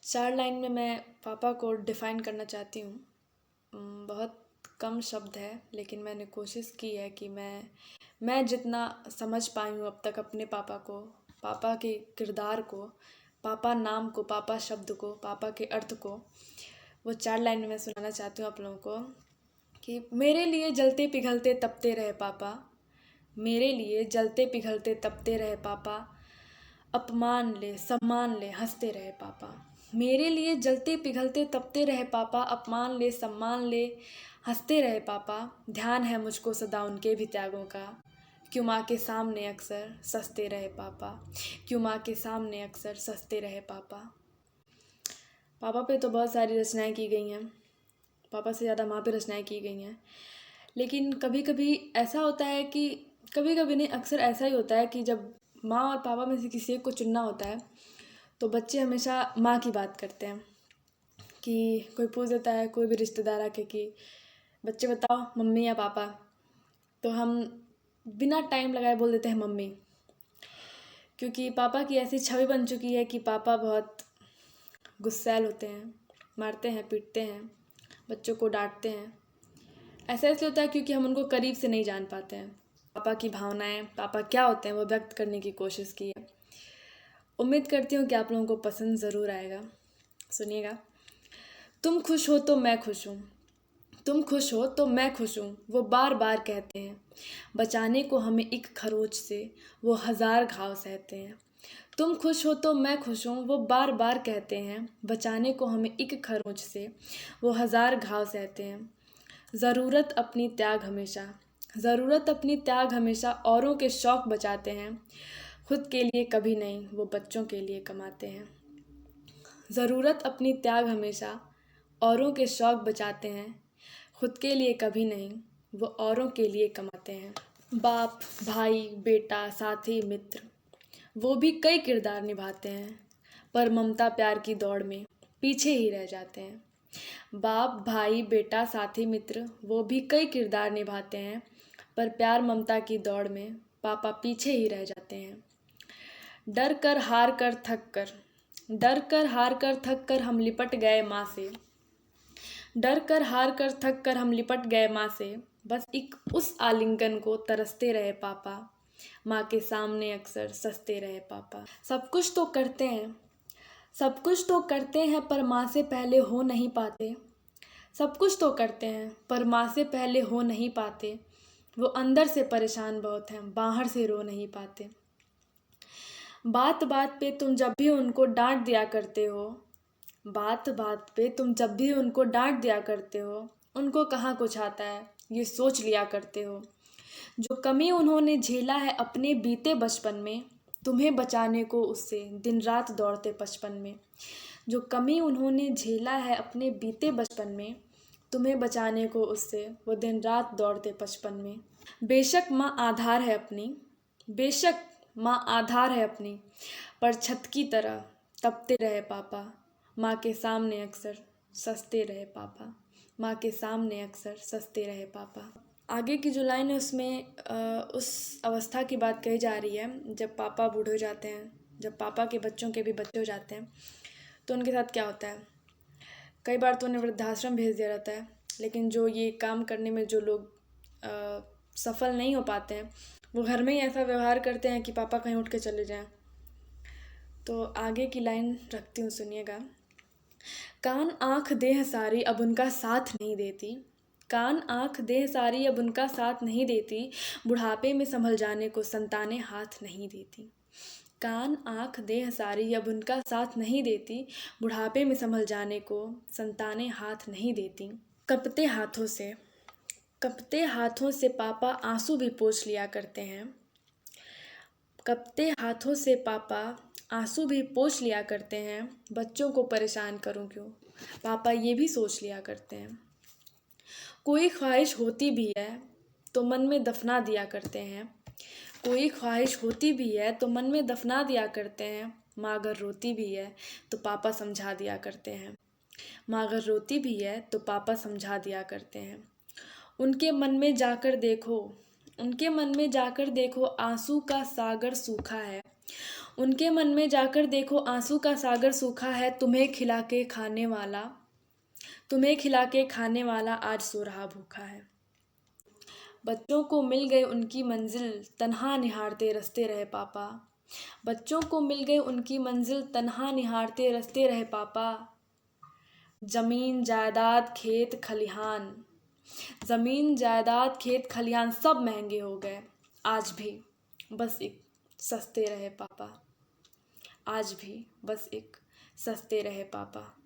4 line में मैं पापा को डिफ़ाइन करना चाहती हूँ। बहुत कम शब्द है, लेकिन मैंने कोशिश की है कि मैं जितना समझ पाई हूँ अब तक अपने पापा को, पापा के किरदार को, पापा नाम को, पापा शब्द को, पापा के अर्थ को, वो 4 लाइन में मैं सुनाना चाहती हूँ आप लोगों को कि मेरे लिए जलते पिघलते तपते रहे पापा, मेरे लिए जलते पिघलते तपते रहे पापा, अपमान ले सम्मान ले हंसते रहे पापा। मेरे लिए जलते पिघलते तपते रहे पापा, अपमान ले सम्मान ले हंसते रहे पापा। ध्यान है मुझको सदा उनके भी त्यागों का, क्यों माँ के सामने अक्सर सस्ते रहे पापा, क्यों माँ के सामने अक्सर सस्ते रहे पापा। पापा पे तो बहुत सारी रचनाएं की गई हैं, पापा से ज़्यादा माँ पे रचनाएं की गई हैं। लेकिन कभी कभी ऐसा होता है कि कभी कभी नहीं, अक्सर ऐसा ही होता है कि जब माँ और पापा में से किसी एक को चुनना होता है तो बच्चे हमेशा माँ की बात करते हैं। कि कोई पूछ देता है, कोई भी रिश्तेदार आके कि बच्चे बताओ मम्मी या पापा, तो हम बिना टाइम लगाए बोल देते हैं मम्मी, क्योंकि पापा की ऐसी छवि बन चुकी है कि पापा बहुत गुस्सैल होते हैं, मारते हैं, पीटते हैं, बच्चों को डांटते हैं। ऐसा इसलिए होता है क्योंकि हम उनको करीब से नहीं जान पाते हैं। पापा की भावनाएं, पापा क्या होते हैं, वो व्यक्त करने की कोशिश की है। उम्मीद करती हूँ कि आप लोगों को पसंद ज़रूर आएगा। सुनिएगा। तुम खुश हो तो मैं खुश हूँ, तुम खुश हो तो मैं खुश हूँ, वो बार बार कहते हैं। बचाने को हमें एक खरोच से वो 1000 घाव सहते हैं। तुम खुश हो तो मैं खुश हूँ, वो बार बार कहते हैं। बचाने को हमें एक खरोच से वो 1000 घाव सहते हैं। ज़रूरत अपनी त्याग हमेशा, ज़रूरत अपनी त्याग हमेशा औरों के शौक़ बचाते हैं। खुद के लिए कभी नहीं, वो बच्चों के लिए कमाते हैं। ज़रूरत अपनी त्याग हमेशा औरों के शौक़ बचाते हैं। खुद के लिए कभी नहीं, वो औरों के लिए कमाते हैं। बाप, भाई, बेटा, साथी, मित्र, वो भी कई किरदार निभाते हैं, पर ममता प्यार की दौड़ में पीछे ही रह जाते हैं। बाप, भाई, बेटा, साथी, मित्र, वो भी कई किरदार निभाते हैं, पर प्यार ममता की दौड़ में पापा पीछे ही रह जाते हैं। डर कर हार कर थक कर, डर कर हार कर थक कर हम लिपट गए माँ से, डर कर हार कर थक कर हम लिपट गए माँ से। बस एक उस आलिंगन को तरसते रहे पापा, माँ के सामने अक्सर सस्ते रहे पापा। सब कुछ तो करते हैं, सब कुछ तो करते हैं, पर माँ से पहले हो नहीं पाते। सब कुछ तो करते हैं, पर माँ से पहले हो नहीं पाते। वो अंदर से परेशान बहुत हैं, बाहर से रो नहीं पाते। बात बात पे तुम जब भी उनको डांट दिया करते हो, बात बात पे तुम जब भी उनको डांट दिया करते हो, उनको कहाँ कुछ आता है ये सोच लिया करते हो। जो कमी उन्होंने झेला है अपने बीते बचपन में, तुम्हें बचाने को उससे दिन रात दौड़ते 55 में। जो कमी उन्होंने झेला है अपने बीते बचपन में, तुम्हें बचाने को उससे वो दिन रात दौड़ते 55 में। बेशक माँ आधार है अपनी, बेशक माँ आधार है अपनी, पर छत की तरह तपते रहे पापा। माँ के सामने अक्सर सस्ते रहे पापा, माँ के सामने अक्सर सस्ते रहे पापा। आगे की जो लाइन है उसमें उस अवस्था की बात कही जा रही है जब पापा बूढ़े हो जाते हैं, जब पापा के बच्चों के भी बच्चे हो जाते हैं तो उनके साथ क्या होता है। कई बार तो उन्हें वृद्धाश्रम भेज दिया जाता है, लेकिन जो ये काम करने में जो लोग सफल नहीं हो पाते हैं, वो घर में ही ऐसा व्यवहार करते हैं कि पापा कहीं उठ के चले जाएं। तो आगे की लाइन रखती हूँ, सुनिएगा। कान आँख देह सारी अब उनका साथ नहीं देती, कान आँख देह सारी अब उनका साथ नहीं देती। बुढ़ापे में संभल जाने को संतानें हाथ नहीं देती। कान आँख देह सारी अब उनका साथ नहीं देती, बुढ़ापे में संभल जाने को संतानें हाथ नहीं देती। कपते हाथों से, कपते हाथों से पापा आंसू भी पोंछ लिया करते हैं। कपते हाथों से पापा आंसू भी पोंछ लिया करते हैं। बच्चों को परेशान करूं क्यों, पापा ये भी सोच लिया करते हैं। कोई ख्वाहिश होती भी है तो मन में दफना दिया करते हैं, कोई ख्वाहिश होती भी है तो मन में दफना दिया करते हैं। माँ अगर रोती भी है तो पापा समझा दिया करते हैं, माँ अगर रोती भी है तो पापा समझा दिया करते हैं। उनके मन में जाकर देखो, उनके मन में जाकर देखो, आंसू का सागर सूखा है। उनके मन में जाकर देखो, आंसू का सागर सूखा है, तुम्हें खिला के खाने वाला आज सो रहा भूखा है। बच्चों को मिल गई उनकी मंजिल, तन्हा निहारते रस्ते रहे पापा। बच्चों को मिल गई उनकी मंजिल, तन्हा निहारते रस्ते रहे पापा। जमीन जायदाद खेत खलिहान, जमीन जायदाद खेत खलिहान सब महंगे हो गए। आज भी बस एक सस्ते रहे पापा, आज भी बस एक सस्ते रहे पापा।